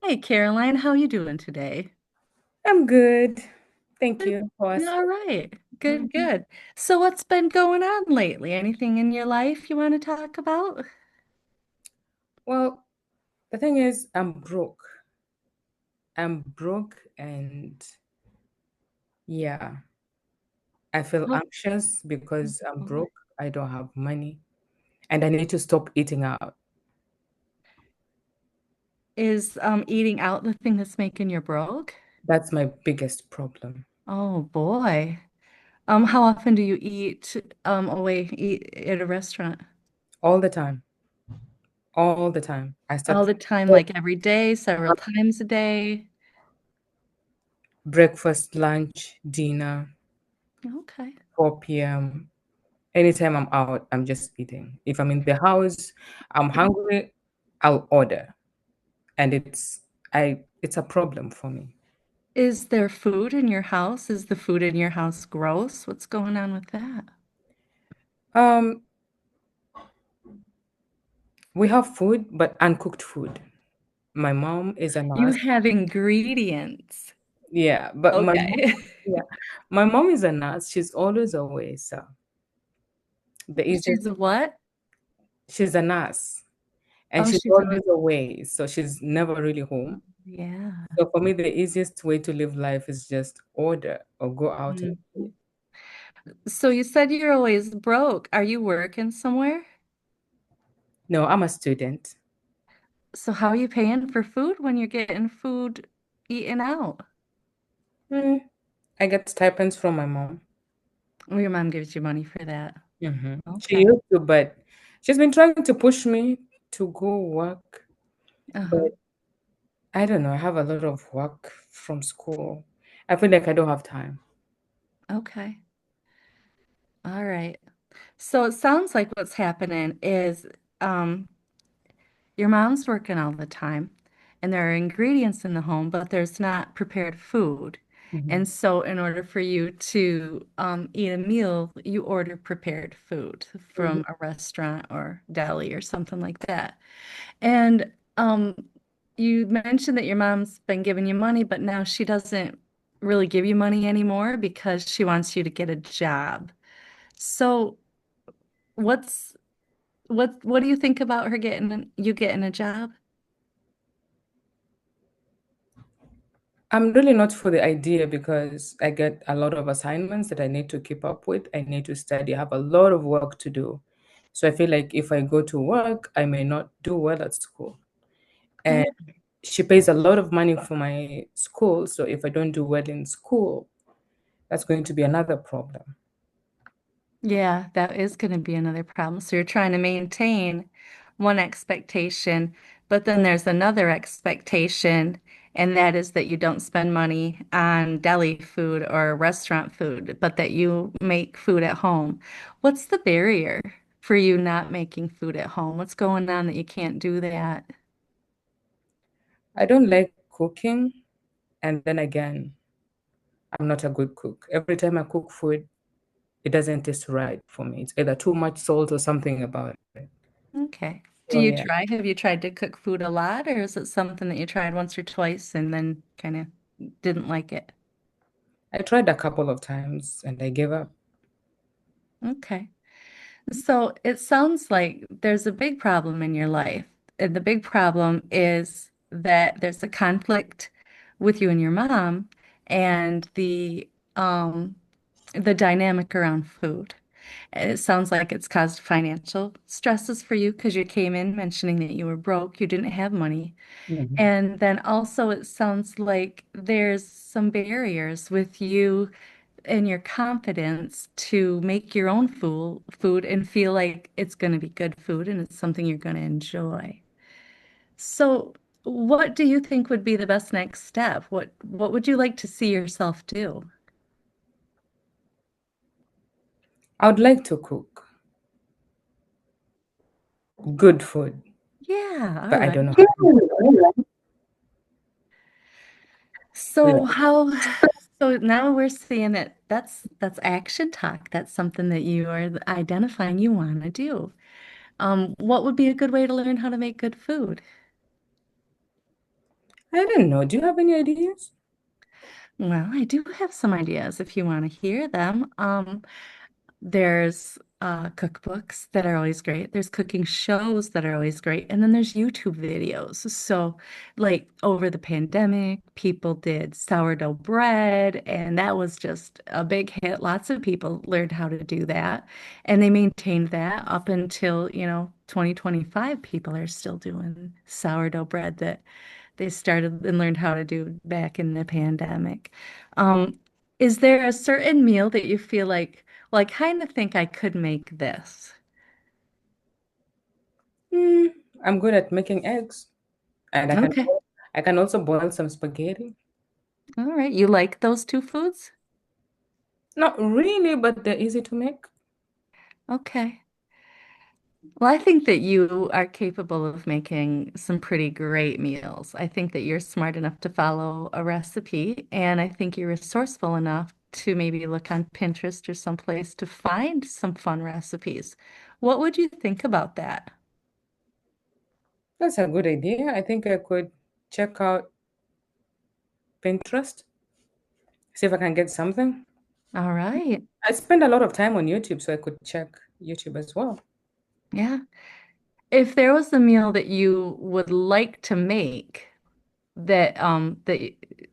Hey Caroline, how you doing today? I'm good. Thank Good. you for All asking. right. Good, Mhm. good. So what's been going on lately? Anything in your life you want to talk about? Well, the thing is, I'm broke. I'm broke, and yeah, I feel Oh, anxious because I'm boy. broke. I don't have money, and I need to stop eating out. Is eating out the thing that's making you broke? That's my biggest problem. Oh boy. How often do you eat eat at a restaurant? All the time. All the time. I All start the time, like every day, several times a day? breakfast, lunch, dinner, Okay. 4 p.m. Anytime I'm out, I'm just eating. If I'm in the house, I'm hungry, I'll order. And it's a problem for me. Is there food in your house? Is the food in your house gross? What's going on with that? Um, we have food, but uncooked food. My mom is a You nurse. have ingredients. Yeah, but my mom, Okay. yeah, my mom is a nurse. She's always away. So the easiest, She's a what? she's a nurse, and Oh, she's she's a always away. So she's never really home. yeah. So for me, the easiest way to live life is just order or go out and eat. Mhm. So you said you're always broke. Are you working somewhere? No, I'm a student. So how are you paying for food when you're getting food eaten out? Hmm, I get stipends from my mom. Oh, your mom gives you money for that. She Okay. used to, but she's been trying to push me to go work. Uh-huh. But I don't know. I have a lot of work from school. I feel like I don't have time. Okay. All right. So it sounds like what's happening is um your mom's working all the time, and there are ingredients in the home, but there's not prepared food. Mhm. And so, in order for you to eat a meal, you order prepared food Mhm. from a restaurant or deli or something like that. And you mentioned that your mom's been giving you money, but now she doesn't really give you money anymore because she wants you to get a job. So, what's what do you think about her you getting a job? I'm really not for the idea because I get a lot of assignments that I need to keep up with. I need to study. I have a lot of work to do. So I feel like if I go to work, I may not do well at school. And she pays a lot of money for my school. So if I don't do well in school, that's going to be another problem. Yeah, that is going to be another problem. So you're trying to maintain one expectation, but then there's another expectation, and that is that you don't spend money on deli food or restaurant food, but that you make food at home. What's the barrier for you not making food at home? What's going on that you can't do that? I don't like cooking. And then again, I'm not a good cook. Every time I cook food, it doesn't taste right for me. It's either too much salt or something about it. Okay. Do So you yeah, try? Have you tried to cook food a lot, or is it something that you tried once or twice and then kind of didn't like it? I tried a couple of times and I gave up. Okay. So it sounds like there's a big problem in your life. And the big problem is that there's a conflict with you and your mom and the dynamic around food. And it sounds like it's caused financial stresses for you because you came in mentioning that you were broke, you didn't have money. Mhm. And then also it sounds like there's some barriers with you and your confidence to make your own food and feel like it's going to be good food and it's something you're going to enjoy. So, what do you think would be the best next step? What would you like to see yourself do? I would like to cook good food, Yeah, all but I right. don't know how. So Yeah. how so now we're seeing that that's action talk. That's something that you are identifying you want to do. What would be a good way to learn how to make good food? I don't know. Do you have any ideas? Well, I do have some ideas if you want to hear them. There's cookbooks that are always great. There's cooking shows that are always great. And then there's YouTube videos. So, like over the pandemic, people did sourdough bread, and that was just a big hit. Lots of people learned how to do that. And they maintained that up until, 2025. People are still doing sourdough bread that they started and learned how to do back in the pandemic. Um, is there a certain meal that you feel like, well, I kind of think I could make this? Hmm, I'm good at making eggs, and Okay. I can also boil some spaghetti. All right. You like those two foods? Not really, but they're easy to make. Okay. Well, I think that you are capable of making some pretty great meals. I think that you're smart enough to follow a recipe, and I think you're resourceful enough to maybe look on Pinterest or someplace to find some fun recipes. What would you think about that? That's a good idea. I think I could check out Pinterest, see if I can get something. All right. I spend a lot of time on YouTube, so I could check YouTube as well. Yeah. If there was a meal that you would like to make that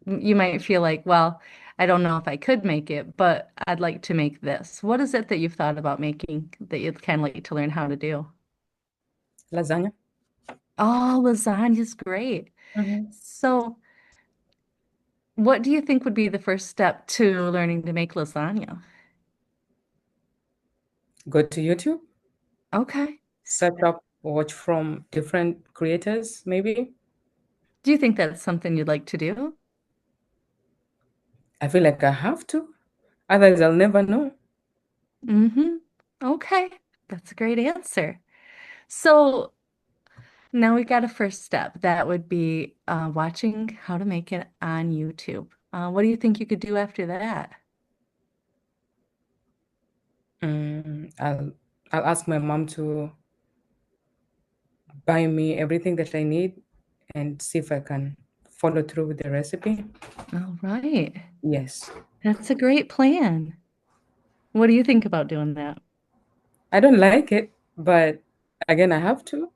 you might feel like, well, I don't know if I could make it, but I'd like to make this. What is it that you've thought about making that you'd kind of like to learn how to do? Lasagna. Oh, lasagna's great. Hmm. So, what do you think would be the first step to learning to make lasagna? Go to YouTube, Okay. search up, watch from different creators, maybe. Do you think that's something you'd like to do? I feel like I have to. Otherwise, I'll never know. Mm-hmm. Okay. That's a great answer. So, now we got a first step. That would be watching how to make it on YouTube. What do you think you could do after that? Mm, I'll ask my mom to buy me everything that I need and see if I can follow through with the recipe. All right. Yes. That's a great plan. What do you think about doing that? I don't like it, but again, I have to.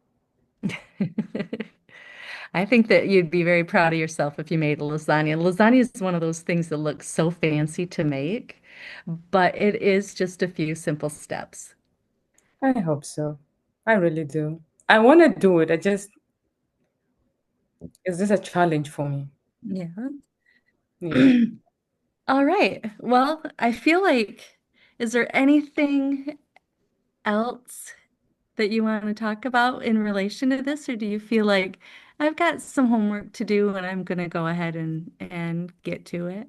I think that you'd be very proud of yourself if you made a lasagna. Lasagna is one of those things that looks so fancy to make, but it is just a few simple steps. I hope so. I really do. I want to do it. It's just a challenge for me. Yeah. Yeah. All right. Well, I feel like, is there anything else that you want to talk about in relation to this, or do you feel like I've got some homework to do and I'm going to go ahead and get to it?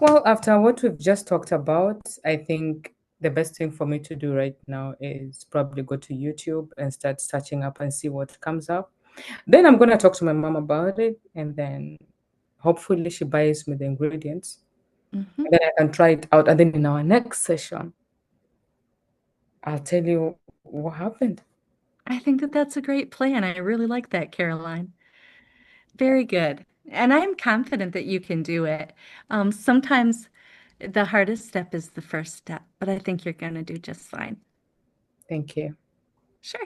Well, after what we've just talked about, I think the best thing for me to do right now is probably go to YouTube and start searching up and see what comes up. Then I'm going to talk to my mom about it, and then hopefully she buys me the ingredients. Hmm. And then I can try it out. And then in our next session, I'll tell you what happened. I think that that's a great plan. I really like that, Caroline. Very good. And I'm confident that you can do it. Sometimes the hardest step is the first step, but I think you're going to do just fine. Thank you. Sure.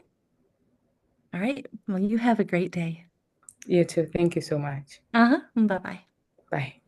All right. Well, you have a great day. You too. Thank you so much. Uh-huh. Bye-bye. Bye.